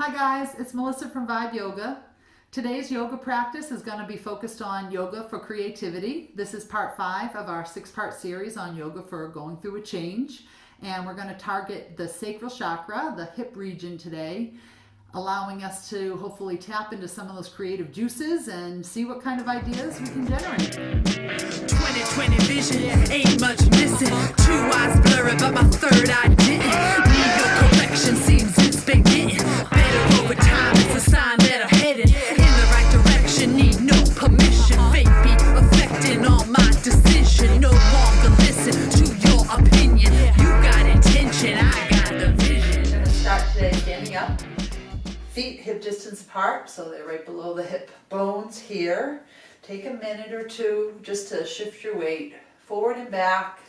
Hi guys, it's Melissa from Vibe Yoga. Today's yoga practice is going to be focused on yoga for creativity. This is part 5 of our 6-part series on yoga for going through a change. And we're going to target the sacral chakra, the hip region today, allowing us to hopefully tap into some of those creative juices and see what kind of ideas we can generate. 20/20 vision, ain't much missing. 2 eyes blurry, but my third eye didn't. Need no correction, seems it's been getting better over time. It's a sign that I'm headed in the right direction. Need no permission. Fate be affecting all my decision. No longer listen to your opinion. You got intention, I got the vision. We're going to start today standing up. Feet hip distance apart, so they're right below the hip bones here. Take a minute or two just to shift your weight forward and back,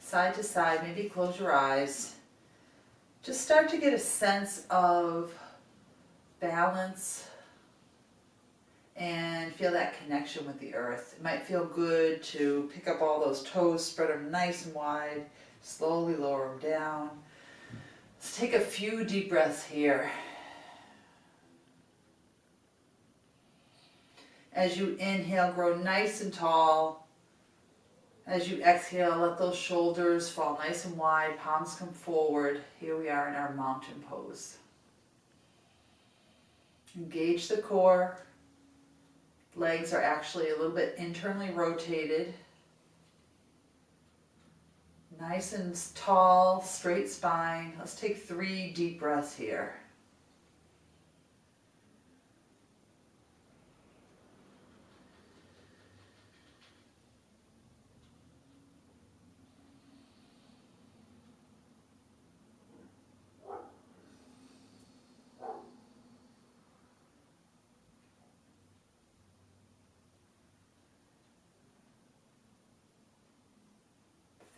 side to side. Maybe close your eyes. Just start to get a sense of balance and feel that connection with the earth. It might feel good to pick up all those toes, spread them nice and wide, slowly lower them down. Let's take a few deep breaths here. As you inhale, grow nice and tall. As you exhale, let those shoulders fall nice and wide, palms come forward. Here we are in our mountain pose. Engage the core. Legs are actually a little bit internally rotated. Nice and tall, straight spine. Let's take 3 deep breaths here.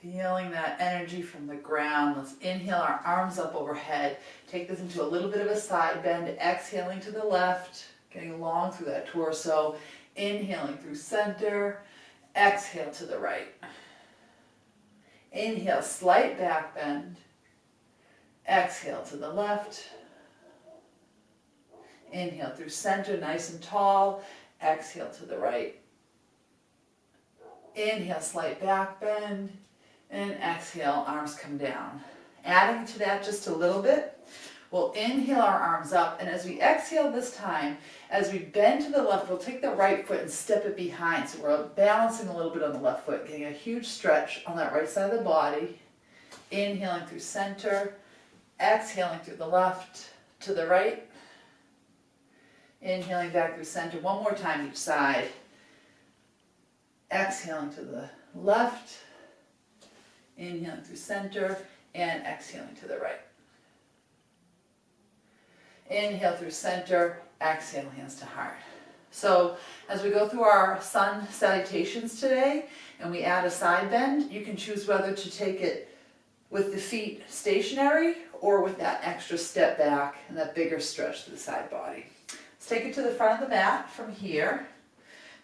Feeling that energy from the ground. Let's inhale our arms up overhead. Take this into a little bit of a side bend. Exhaling to the left, getting long through that torso. Inhaling through center. Exhale to the right. Inhale, slight back bend. Exhale to the left. Inhale through center, nice and tall. Exhale to the right. Inhale, slight back bend. And exhale, arms come down. Adding to that just a little bit, we'll inhale our arms up, and as we exhale this time, as we bend to the left, we'll take the right foot and step it behind. So we're balancing a little bit on the left foot, getting a huge stretch on that right side of the body. Inhaling through center, exhaling through the left to the right. Inhaling back through center, one more time each side. Exhaling to the left. Inhaling through center and exhaling to the right. Inhale through center, exhale, hands to heart. So as we go through our sun salutations today and we add a side bend, you can choose whether to take it with the feet stationary or with that extra step back and that bigger stretch to the side body. Let's take it to the front of the mat from here.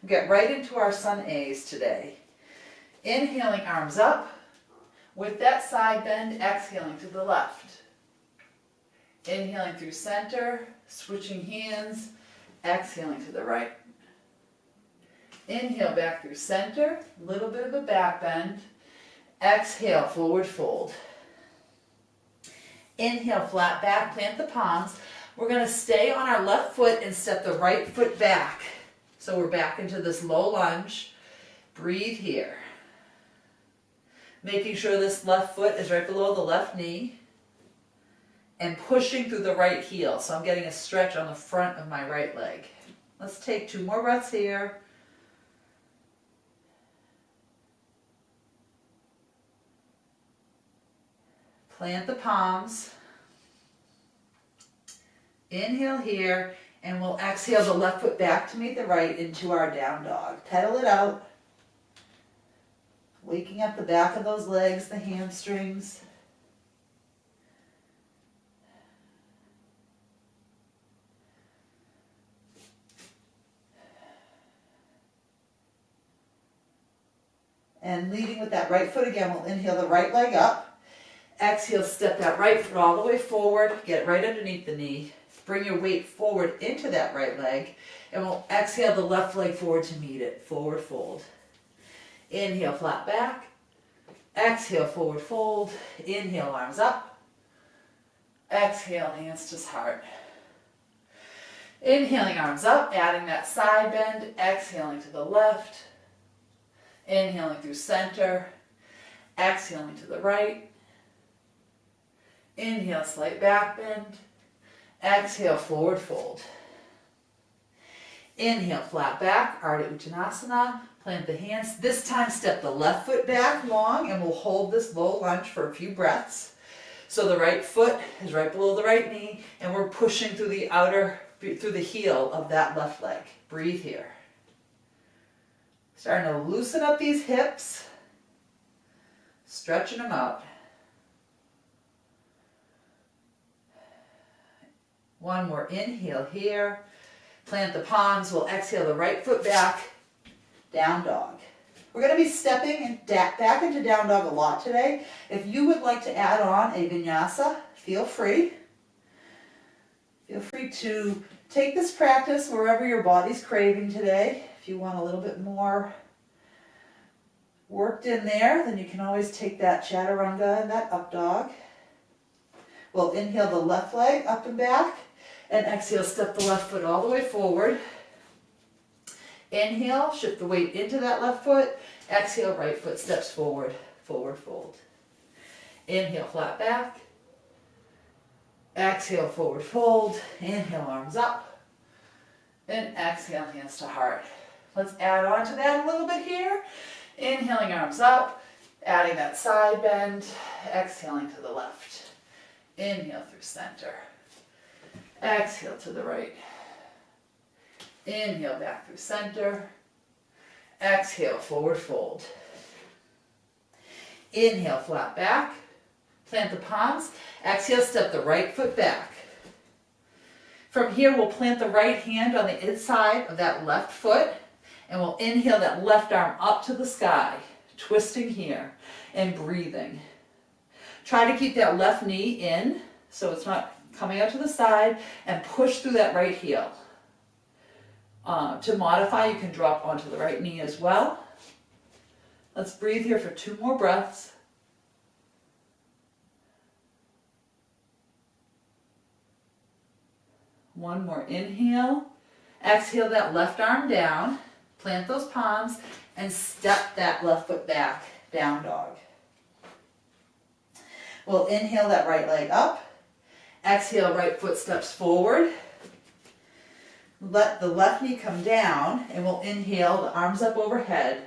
We'll get right into our sun A's today. Inhaling, arms up. With that side bend, exhaling to the left. Inhaling through center, switching hands, exhaling to the right. Inhale back through center, a little bit of a back bend. Exhale, forward fold. Inhale, flat back, plant the palms. We're going to stay on our left foot and step the right foot back. So we're back into this low lunge. Breathe here. Making sure this left foot is right below the left knee and pushing through the right heel. So I'm getting a stretch on the front of my right leg. Let's take 2 more breaths here. Plant the palms. Inhale here, and we'll exhale the left foot back to meet the right into our down dog. Pedal it out. Waking up the back of those legs, the hamstrings. And leading with that right foot again, we'll inhale the right leg up. Exhale, step that right foot all the way forward. Get it right underneath the knee. Bring your weight forward into that right leg, and we'll exhale the left leg forward to meet it. Forward fold. Inhale, flat back. Exhale, forward fold. Inhale, arms up. Exhale, hands to heart. Inhaling, arms up, adding that side bend. Exhaling to the left. Inhaling through center. Exhaling to the right. Inhale, slight back bend. Exhale, forward fold. Inhale, flat back, Ardha Uttanasana. Plant the hands. This time, step the left foot back long, and we'll hold this low lunge for a few breaths. So the right foot is right below the right knee, and we're pushing through the heel of that left leg. Breathe here. Starting to loosen up these hips, stretching them out. One more inhale here. Plant the palms. We'll exhale the right foot back. Down dog. We're going to be stepping back into down dog a lot today. If you would like to add on a vinyasa, feel free. Feel free to take this practice wherever your body's craving today. If you want a little bit more worked in there, then you can always take that chaturanga and that up dog. We'll inhale the left leg up and back, and exhale, step the left foot all the way forward. Inhale, shift the weight into that left foot. Exhale, right foot steps forward, forward fold. Inhale, flat back. Exhale, forward fold. Inhale, arms up. And exhale, hands to heart. Let's add on to that a little bit here. Inhaling, arms up. Adding that side bend. Exhaling to the left. Inhale through center. Exhale to the right. Inhale back through center. Exhale, forward fold. Inhale, flat back. Plant the palms. Exhale, step the right foot back. From here, we'll plant the right hand on the inside of that left foot, and we'll inhale that left arm up to the sky, twisting here and breathing. Try to keep that left knee in so it's not coming out to the side, and push through that right heel. To modify, you can drop onto the right knee as well. Let's breathe here for 2 more breaths. One more inhale. Exhale that left arm down. Plant those palms and step that left foot back, down dog. We'll inhale that right leg up. Exhale, right foot steps forward. Let the left knee come down, and we'll inhale the arms up overhead.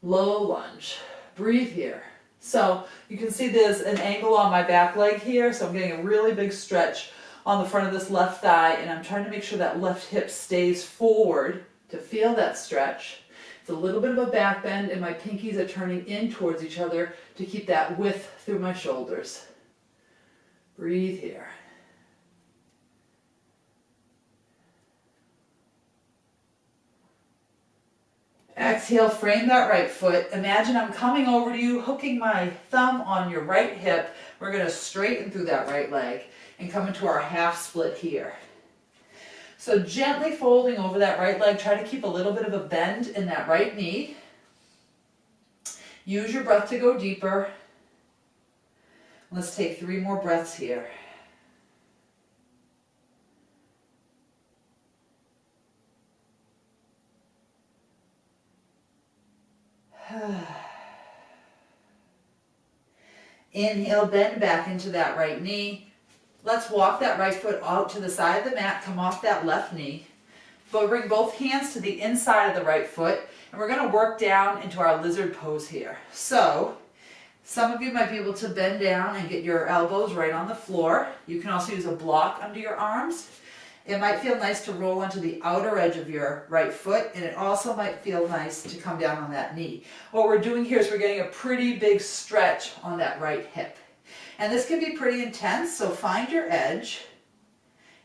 Low lunge. Breathe here. So you can see there's an angle on my back leg here, so I'm getting a really big stretch on the front of this left thigh, and I'm trying to make sure that left hip stays forward to feel that stretch. It's a little bit of a back bend, and my pinkies are turning in towards each other to keep that width through my shoulders. Breathe here. Exhale, frame that right foot. Imagine I'm coming over to you, hooking my thumb on your right hip. We're going to straighten through that right leg and come into our half split here. So gently folding over that right leg, try to keep a little bit of a bend in that right knee. Use your breath to go deeper. Let's take 3 more breaths here. Inhale, bend back into that right knee. Let's walk that right foot out to the side of the mat, come off that left knee. But bring both hands to the inside of the right foot, and we're going to work down into our lizard pose here. So, some of you might be able to bend down and get your elbows right on the floor. You can also use a block under your arms. It might feel nice to roll onto the outer edge of your right foot, and it also might feel nice to come down on that knee. What we're doing here is we're getting a pretty big stretch on that right hip. And this can be pretty intense, so find your edge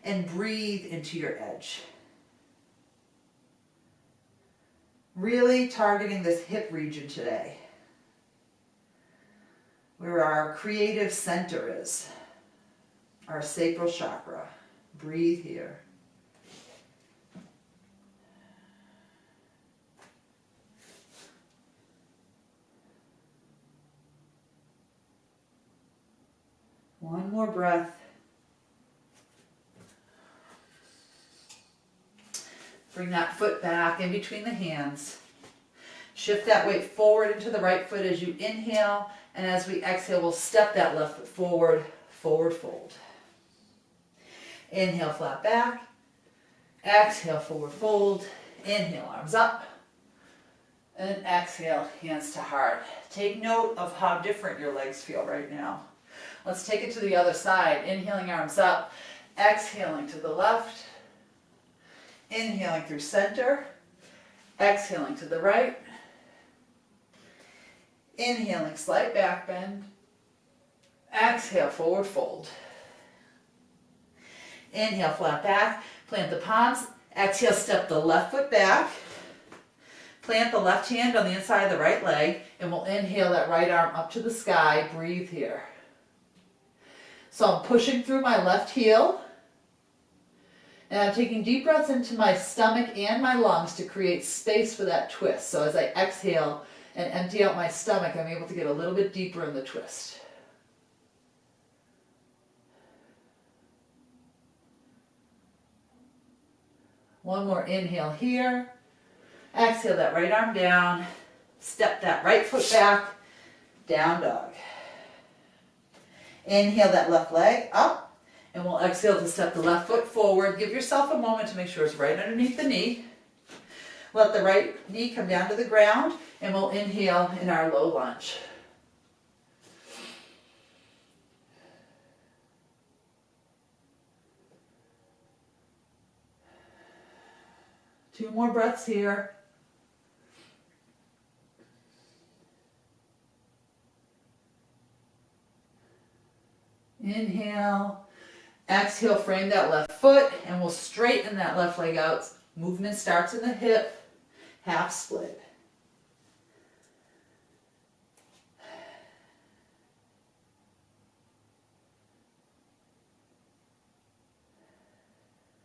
and breathe into your edge. Really targeting this hip region today, where our creative center is, our sacral chakra. Breathe here. One more breath. Bring that foot back in between the hands. Shift that weight forward into the right foot as you inhale, and as we exhale, we'll step that left foot forward, forward fold. Inhale, flat back. Exhale, forward fold. Inhale, arms up. And exhale, hands to heart. Take note of how different your legs feel right now. Let's take it to the other side. Inhaling, arms up. Exhaling to the left. Inhaling through center. Exhaling to the right. Inhaling, slight back bend. Exhale, forward fold. Inhale, flat back. Plant the palms. Exhale, step the left foot back. Plant the left hand on the inside of the right leg, and we'll inhale that right arm up to the sky. Breathe here. So I'm pushing through my left heel, and I'm taking deep breaths into my stomach and my lungs to create space for that twist. So as I exhale and empty out my stomach, I'm able to get a little bit deeper in the twist. One more inhale here. Exhale that right arm down. Step that right foot back. Down dog. Inhale that left leg up. And we'll exhale to step the left foot forward. Give yourself a moment to make sure it's right underneath the knee. Let the right knee come down to the ground. And we'll inhale in our low lunge. Two more breaths here. Inhale. Exhale, frame that left foot, and we'll straighten that left leg out. Movement starts in the hip, half split.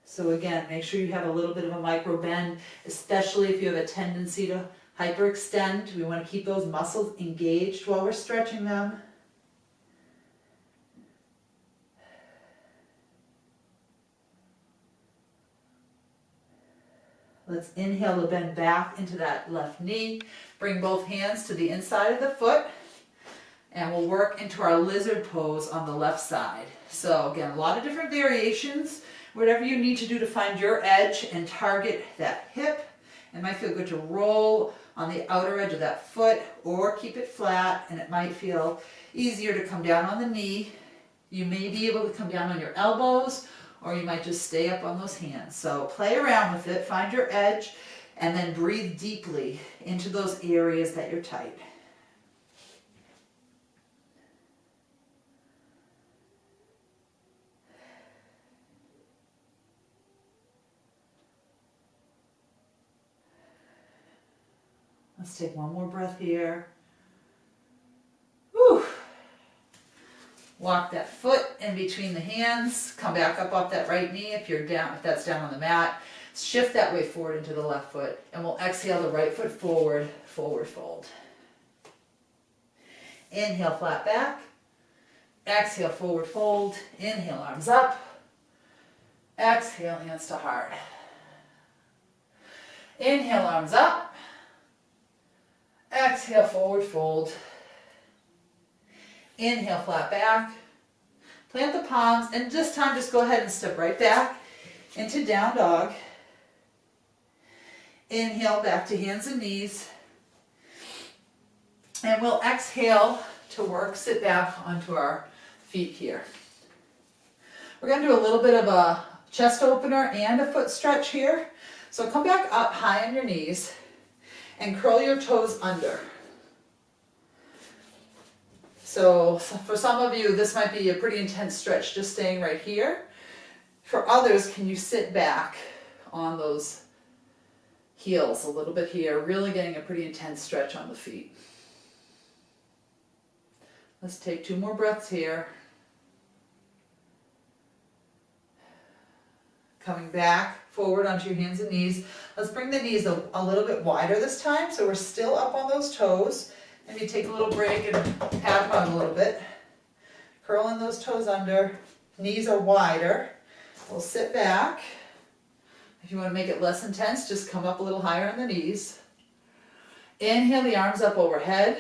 So again, make sure you have a little bit of a micro bend, especially if you have a tendency to hyperextend. We want to keep those muscles engaged while we're stretching them. Let's inhale to bend back into that left knee. Bring both hands to the inside of the foot. And we'll work into our lizard pose on the left side. So again, a lot of different variations. Whatever you need to do to find your edge and target that hip. It might feel good to roll on the outer edge of that foot or keep it flat, and it might feel easier to come down on the knee. You may be able to come down on your elbows, or you might just stay up on those hands. So play around with it, find your edge, and then breathe deeply into those areas that you're tight. Let's take one more breath here. Whew. Walk that foot in between the hands. Come back up off that right knee if you're down, if that's down on the mat. Shift that weight forward into the left foot, and we'll exhale the right foot forward, forward fold. Inhale, flat back. Exhale, forward fold. Inhale, arms up. Exhale, hands to heart. Inhale, arms up. Exhale, forward fold. Inhale, flat back. Plant the palms, and this time just go ahead and step right back into down dog. Inhale, back to hands and knees. And we'll exhale to work, sit back onto our feet here. We're going to do a little bit of a chest opener and a foot stretch here. So come back up high on your knees and curl your toes under. So for some of you, this might be a pretty intense stretch just staying right here. For others, can you sit back on those heels a little bit here, really getting a pretty intense stretch on the feet. Let's take two more breaths here. Coming back, forward onto your hands and knees. Let's bring the knees a little bit wider this time, so we're still up on those toes. Maybe take a little break and pat them out a little bit. Curling those toes under. Knees are wider. We'll sit back. If you want to make it less intense, just come up a little higher on the knees. Inhale the arms up overhead.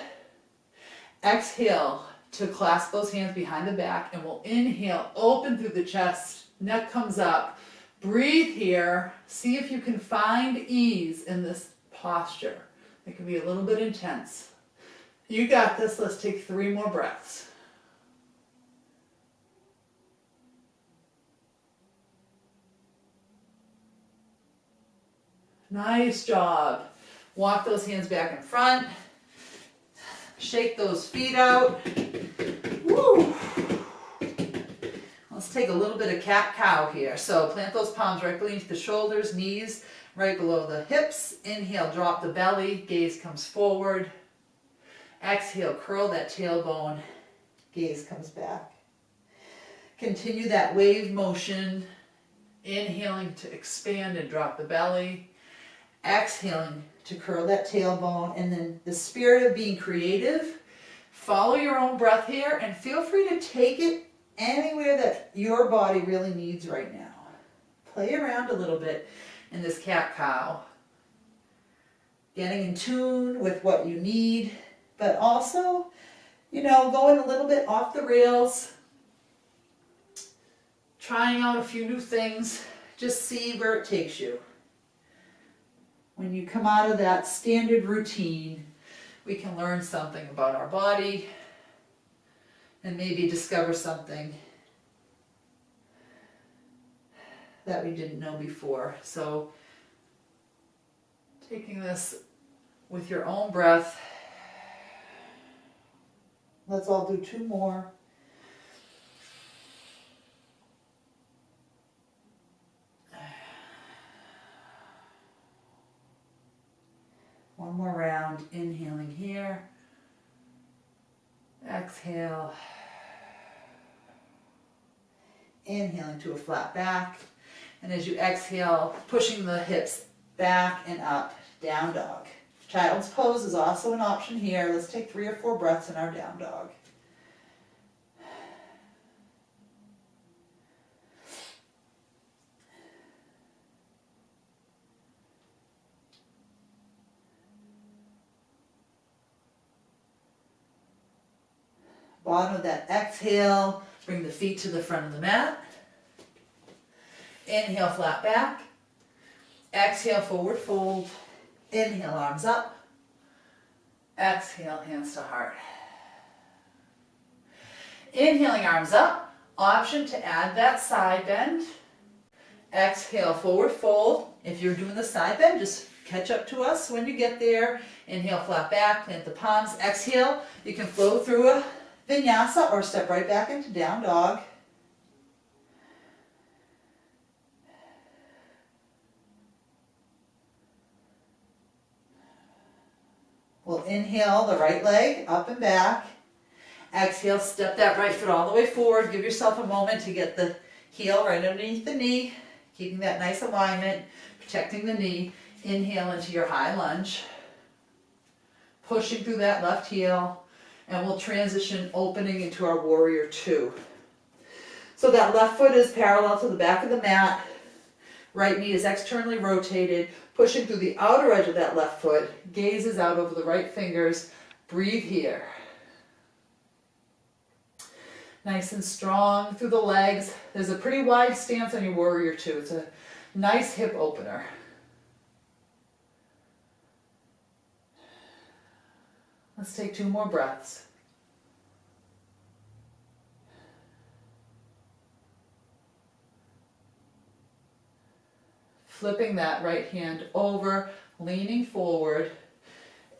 Exhale to clasp those hands behind the back, and we'll inhale, open through the chest, neck comes up. Breathe here. See if you can find ease in this posture. It can be a little bit intense. You got this. Let's take 3 more breaths. Nice job. Walk those hands back in front. Shake those feet out. Woo. Let's take a little bit of cat-cow here. So plant those palms right beneath the shoulders, knees right below the hips. Inhale, drop the belly, gaze comes forward. Exhale, curl that tailbone, gaze comes back. Continue that wave motion, inhaling to expand and drop the belly. Exhaling to curl that tailbone, and then the spirit of being creative. Follow your own breath here and feel free to take it anywhere that your body really needs right now. Play around a little bit in this cat-cow. Getting in tune with what you need, but also, going a little bit off the rails. Trying out a few new things. Just see where it takes you. When you come out of that standard routine, we can learn something about our body and maybe discover something that we didn't know before. So taking this with your own breath. Let's all do 2 more. One more round, inhaling here. Exhale. Inhaling to a flat back. And as you exhale, pushing the hips back and up, down dog. Child's pose is also an option here. Let's take 3 or 4 breaths in our down dog. Bottom of that exhale, bring the feet to the front of the mat. Inhale, flat back. Exhale, forward fold. Inhale, arms up. Exhale, hands to heart. Inhaling, arms up. Option to add that side bend. Exhale, forward fold. If you're doing the side bend, just catch up to us when you get there. Inhale, flat back, plant the palms. Exhale, you can flow through a Vinyasa or step right back into down dog. We'll inhale the right leg up and back. Exhale, step that right foot all the way forward. Give yourself a moment to get the heel right underneath the knee, keeping that nice alignment, protecting the knee. Inhale into your high lunge. Pushing through that left heel. And we'll transition opening into our warrior 2. So that left foot is parallel to the back of the mat. Right knee is externally rotated, pushing through the outer edge of that left foot. Gaze is out over the right fingers. Breathe here. Nice and strong through the legs. There's a pretty wide stance on your warrior 2. It's a nice hip opener. Let's take 2 more breaths. Flipping that right hand over, leaning forward,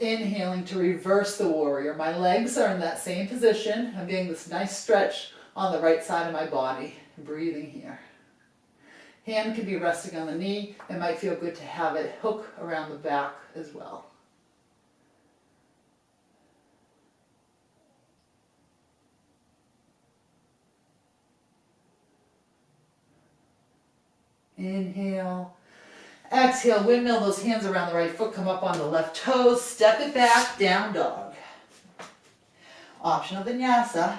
inhaling to reverse the warrior. My legs are in that same position. I'm getting this nice stretch on the right side of my body. Breathing here. Hand can be resting on the knee. It might feel good to have it hook around the back as well. Inhale. Exhale, windmill those hands around the right foot, come up on the left toes, step it back, down dog. Optional vinyasa.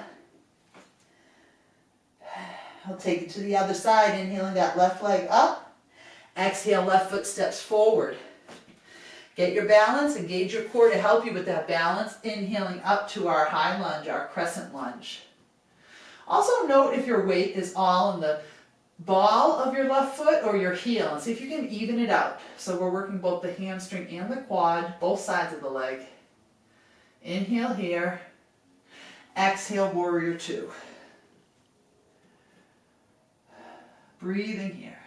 I'll take it to the other side, inhaling that left leg up. Exhale, left foot steps forward. Get your balance, engage your core to help you with that balance. Inhaling up to our high lunge, our crescent lunge. Also note if your weight is all in the ball of your left foot or your heel, and see if you can even it out. So we're working both the hamstring and the quad, both sides of the leg. Inhale here. Exhale, warrior two. Breathing here.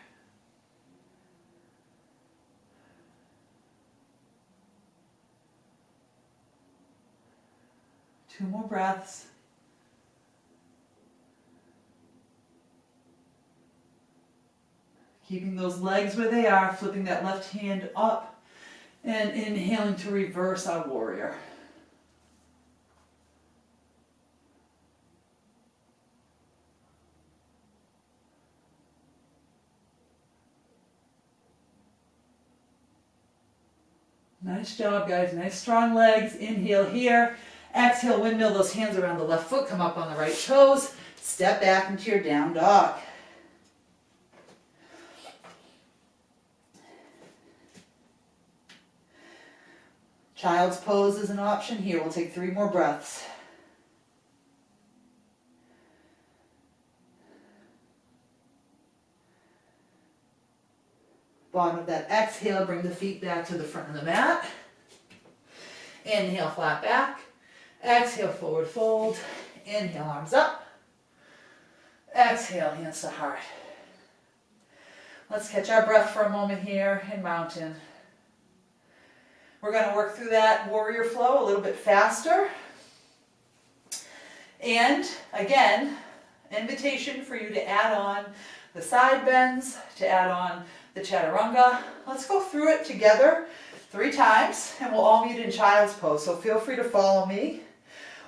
Two more breaths. Keeping those legs where they are, flipping that left hand up, and inhaling to reverse our warrior. Nice job, guys. Nice strong legs. Inhale here. Exhale, windmill those hands around the left foot. Come up on the right toes. Step back into your down dog. Child's pose is an option here. We'll take 3 more breaths. Bottom of that exhale, bring the feet back to the front of the mat. Inhale, flat back. Exhale, forward fold. Inhale, arms up. Exhale, hands to heart. Let's catch our breath for a moment here in mountain. We're going to work through that warrior flow a little bit faster. And again, invitation for you to add on the side bends, to add on the chaturanga. Let's go through it together 3 times, and we'll all meet in child's pose. So feel free to follow me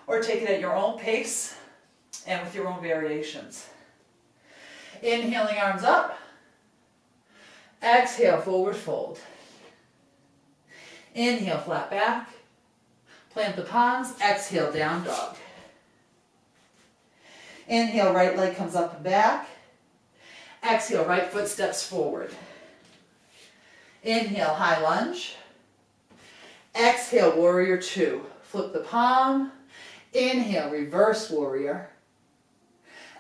or take it at your own pace and with your own variations. Inhaling, arms up. Exhale, forward fold. Inhale, flat back. Plant the palms. Exhale, down dog. Inhale, right leg comes up and back. Exhale, right foot steps forward. Inhale, high lunge. Exhale, warrior two. Flip the palm. Inhale, reverse warrior.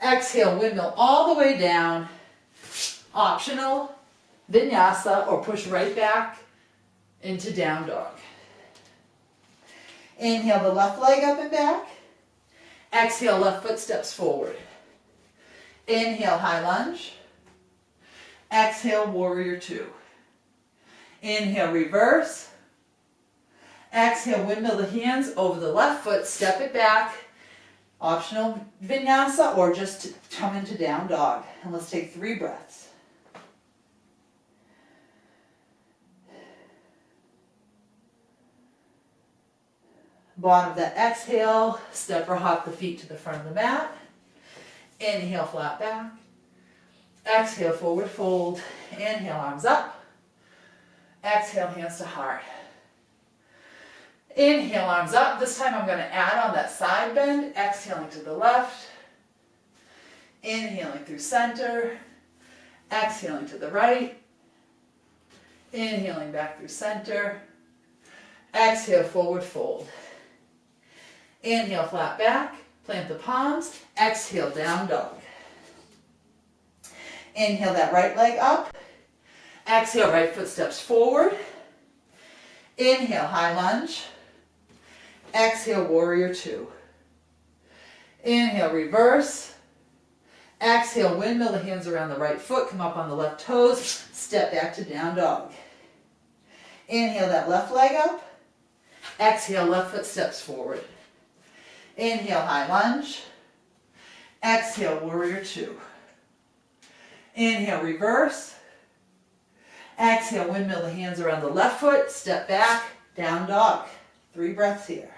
Exhale, windmill all the way down. Optional, vinyasa, or push right back into down dog. Inhale the left leg up and back. Exhale, left foot steps forward. Inhale, high lunge. Exhale, warrior two. Inhale, reverse. Exhale, windmill the hands over the left foot, step it back. Optional vinyasa, or just come into down dog. And let's take 3 breaths. Bottom of that exhale, step or hop the feet to the front of the mat. Inhale, flat back. Exhale, forward fold. Inhale, arms up. Exhale, hands to heart. Inhale, arms up. This time I'm going to add on that side bend. Exhaling to the left. Inhaling through center. Exhaling to the right. Inhaling back through center. Exhale, forward fold. Inhale, flat back. Plant the palms. Exhale, down dog. Inhale that right leg up. Exhale, right foot steps forward. Inhale, high lunge. Exhale, warrior two. Inhale, reverse. Exhale, windmill the hands around the right foot. Come up on the left toes. Step back to down dog. Inhale that left leg up. Exhale, left foot steps forward. Inhale, high lunge. Exhale, warrior two. Inhale, reverse. Exhale, windmill the hands around the left foot. Step back, down dog. 3 breaths here.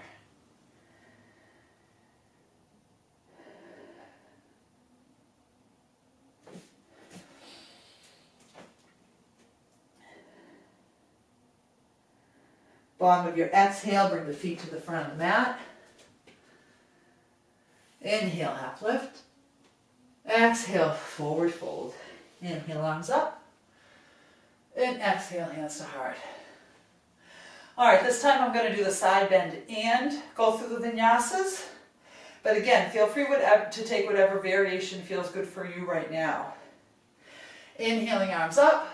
Bottom of your exhale, bring the feet to the front of the mat. Inhale, half lift. Exhale, forward fold. Inhale, arms up. And exhale, hands to heart. All right, this time I'm going to do the side bend and go through the vinyasas. But again, feel free to take whatever variation feels good for you right now. Inhaling, arms up.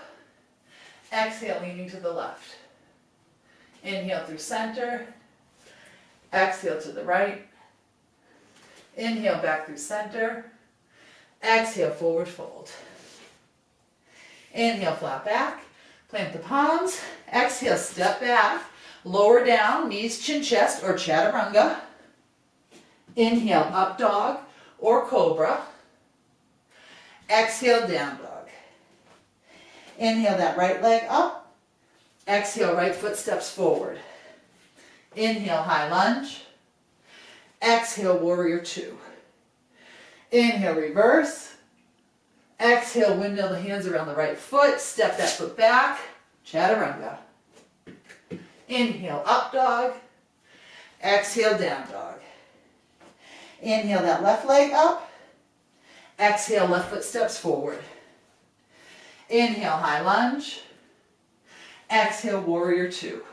Exhale, leaning to the left. Inhale through center. Exhale to the right. Inhale back through center. Exhale, forward fold. Inhale, flat back. Plant the palms. Exhale, step back. Lower down, knees, chin, chest, or chaturanga. Inhale, up dog or cobra. Exhale, down dog. Inhale that right leg up. Exhale, right foot steps forward. Inhale, high lunge. Exhale, warrior two. Inhale, reverse. Exhale, windmill the hands around the right foot. Step that foot back. Chaturanga. Inhale, up dog. Exhale, down dog. Inhale that left leg up. Exhale, left foot steps forward. Inhale, high lunge. Exhale, warrior two.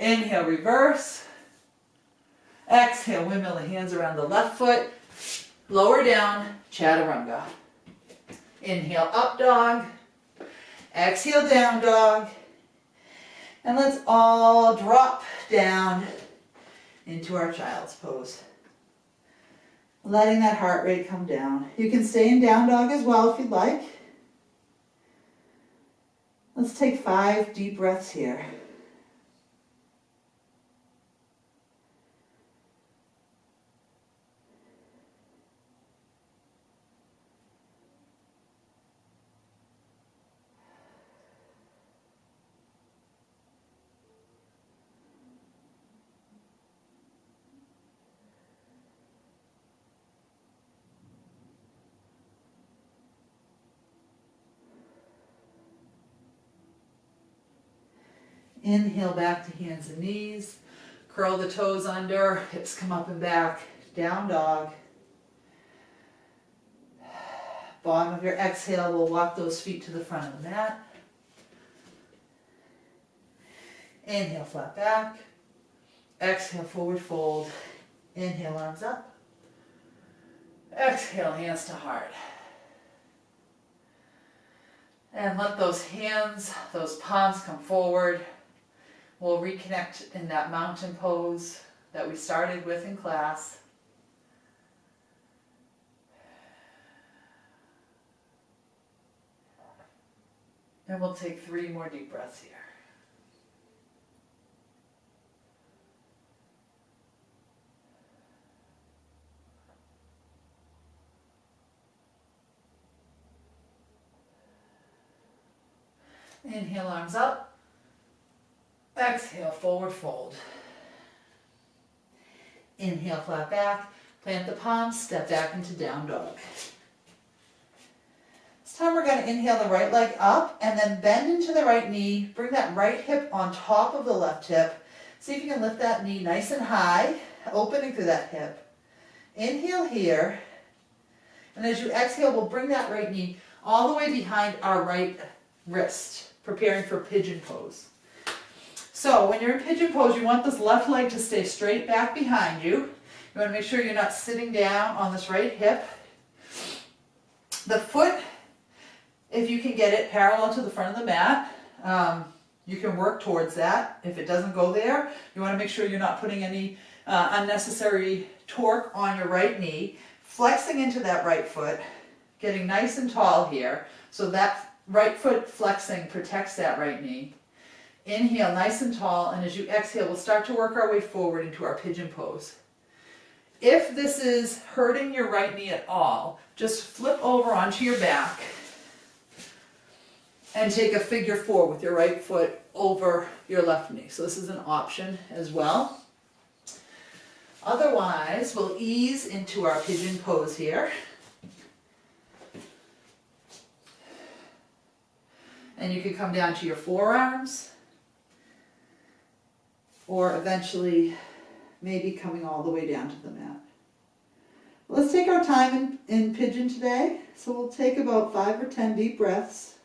Inhale, reverse. Exhale, windmill the hands around the left foot. Lower down, chaturanga. Inhale, up dog. Exhale, down dog. And let's all drop down into our child's pose. Letting that heart rate come down. You can stay in down dog as well if you'd like. Let's take 5 deep breaths here. Inhale back to hands and knees. Curl the toes under, hips come up and back. Down dog. Bottom of your exhale, we'll walk those feet to the front of the mat. Inhale, flat back. Exhale, forward fold. Inhale, arms up. Exhale, hands to heart. And let those hands, those palms come forward. We'll reconnect in that mountain pose that we started with in class. And we'll take 3 more deep breaths here. Inhale, arms up. Exhale, forward fold. Inhale, flat back. Plant the palms, step back into down dog. This time we're going to inhale the right leg up and then bend into the right knee. Bring that right hip on top of the left hip. See if you can lift that knee nice and high, opening through that hip. Inhale here. And as you exhale, we'll bring that right knee all the way behind our right wrist, preparing for pigeon pose. So when you're in pigeon pose, you want this left leg to stay straight back behind you. You want to make sure you're not sitting down on this right hip. The foot, if you can get it parallel to the front of the mat, you can work towards that. If it doesn't go there, you want to make sure you're not putting any unnecessary torque on your right knee. Flexing into that right foot, getting nice and tall here, so that right foot flexing protects that right knee. Inhale nice and tall, and as you exhale, we'll start to work our way forward into our pigeon pose. If this is hurting your right knee at all, just flip over onto your back and take a figure 4 with your right foot over your left knee. So this is an option as well. Otherwise, we'll ease into our pigeon pose here. And you can come down to your forearms. or eventually maybe coming all the way down to the mat. Let's take our time in pigeon today. So we'll take about 5 or 10 deep breaths.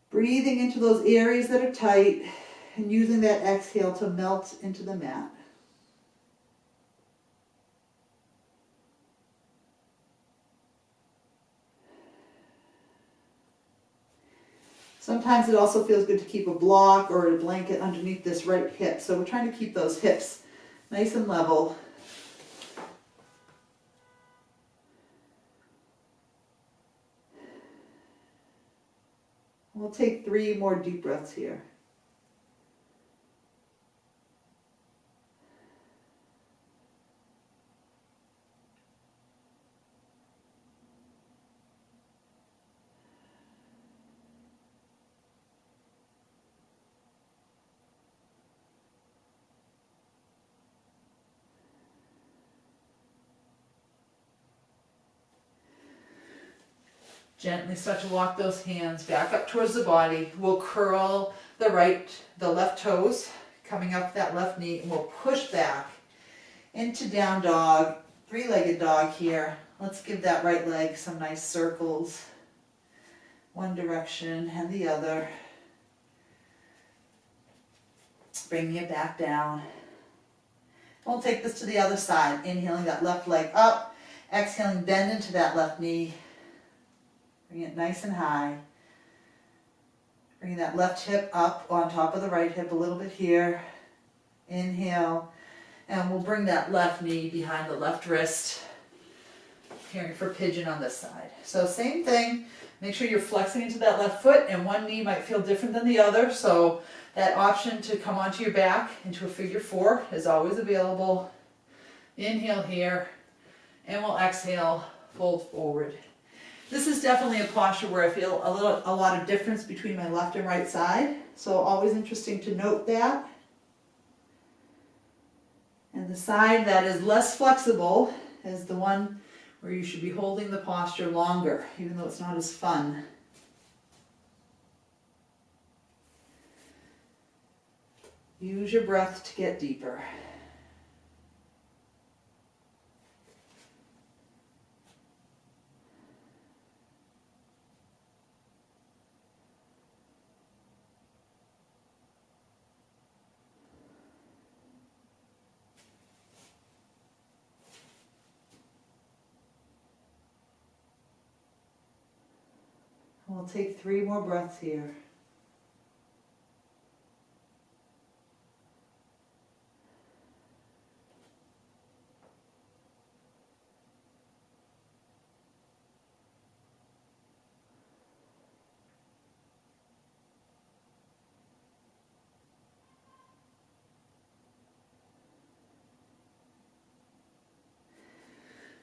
Breathing into those areas that are tight and using that exhale to melt into the mat. Sometimes it also feels good to keep a block or a blanket underneath this right hip. So we're trying to keep those hips nice and level. We'll take 3 more deep breaths here. Gently start to walk those hands back up towards the body. We'll curl the left toes, coming up that left knee, and we'll push back into down dog, 3-legged dog here. Let's give that right leg some nice circles. One direction and the other. Bringing it back down. We'll take this to the other side. Inhaling that left leg up, exhaling, bend into that left knee. Bring it nice and high. Bring that left hip up on top of the right hip a little bit here. Inhale. And we'll bring that left knee behind the left wrist. Preparing for pigeon on this side. So same thing. Make sure you're flexing into that left foot, and one knee might feel different than the other. So that option to come onto your back into a figure 4 is always available. Inhale here. And we'll exhale, fold forward. This is definitely a posture where I feel a lot of difference between my left and right side. So always interesting to note that. And the side that is less flexible is the one where you should be holding the posture longer, even though it's not as fun. Use your breath to get deeper. We'll take 3 more breaths here.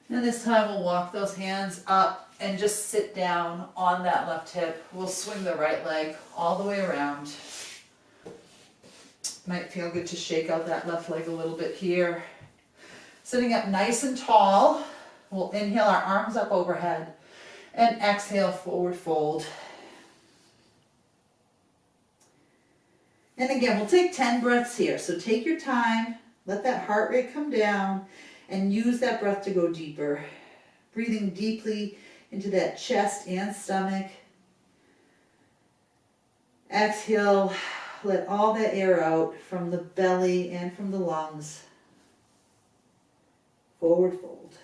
And this time we'll walk those hands up and just sit down on that left hip. We'll swing the right leg all the way around. Might feel good to shake out that left leg a little bit here. Sitting up nice and tall, we'll inhale our arms up overhead and exhale, forward fold. And again, we'll take 10 breaths here. So take your time, let that heart rate come down, and use that breath to go deeper. Breathing deeply into that chest and stomach. Exhale, let all that air out from the belly and from the lungs. Forward fold.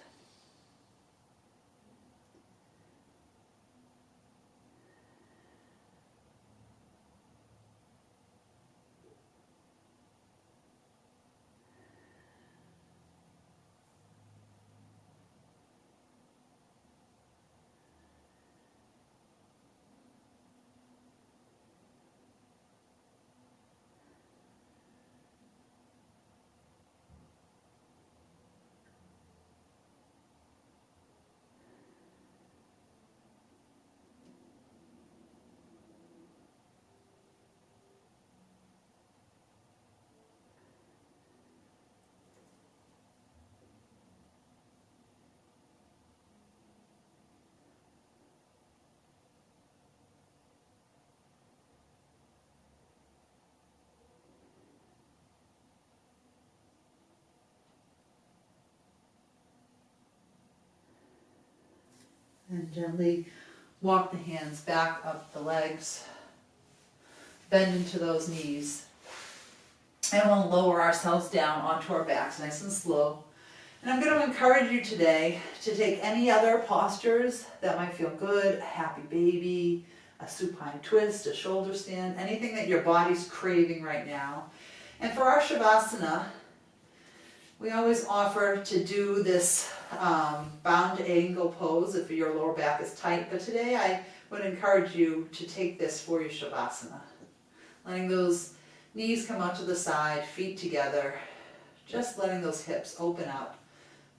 And gently walk the hands back up the legs. Bend into those knees. And we'll lower ourselves down onto our backs nice and slow. And I'm going to encourage you today to take any other postures that might feel good, a happy baby, a supine twist, a shoulder stand, anything that your body's craving right now. And for our Shavasana, we always offer to do this bound angle pose if your lower back is tight, but today I would encourage you to take this for your Shavasana. Letting those knees come out to the side, feet together, just letting those hips open up.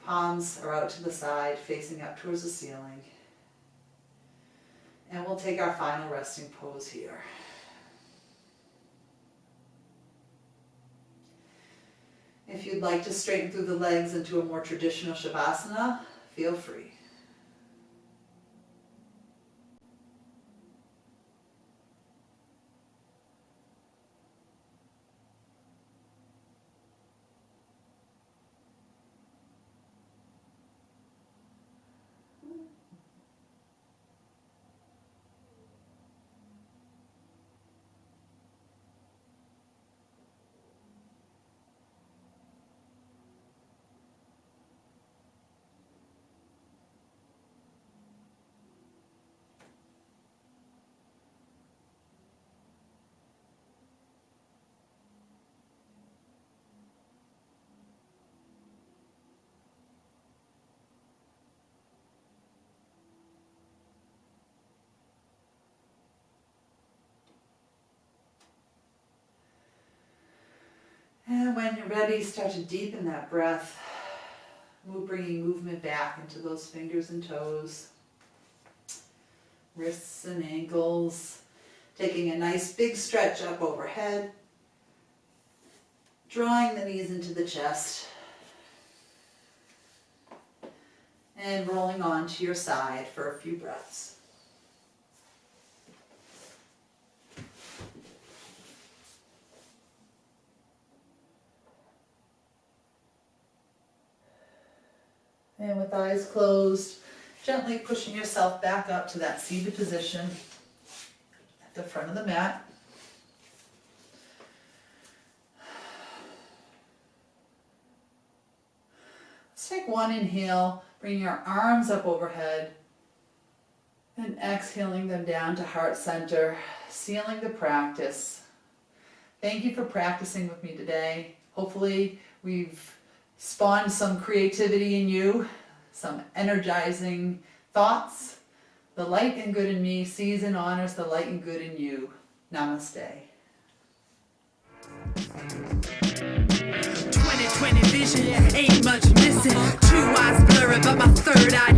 Palms are out to the side, facing up towards the ceiling. And we'll take our final resting pose here. If you'd like to straighten through the legs into a more traditional Shavasana, feel free. And when you're ready, start to deepen that breath, bringing movement back into those fingers and toes, wrists and ankles, taking a nice big stretch up overhead, drawing the knees into the chest, and rolling on to your side for a few breaths. And with eyes closed, gently pushing yourself back up to that seated position at the front of the mat. Let's take one inhale, bring your arms up overhead, and exhaling them down to heart center, sealing the practice. Thank you for practicing with me today. Hopefully we've spawned some creativity in you, some energizing thoughts. The light and good in me sees and honors the light and good in you. Namaste. 2020 vision, ain't much missing. Two eyes blurry, but my third eye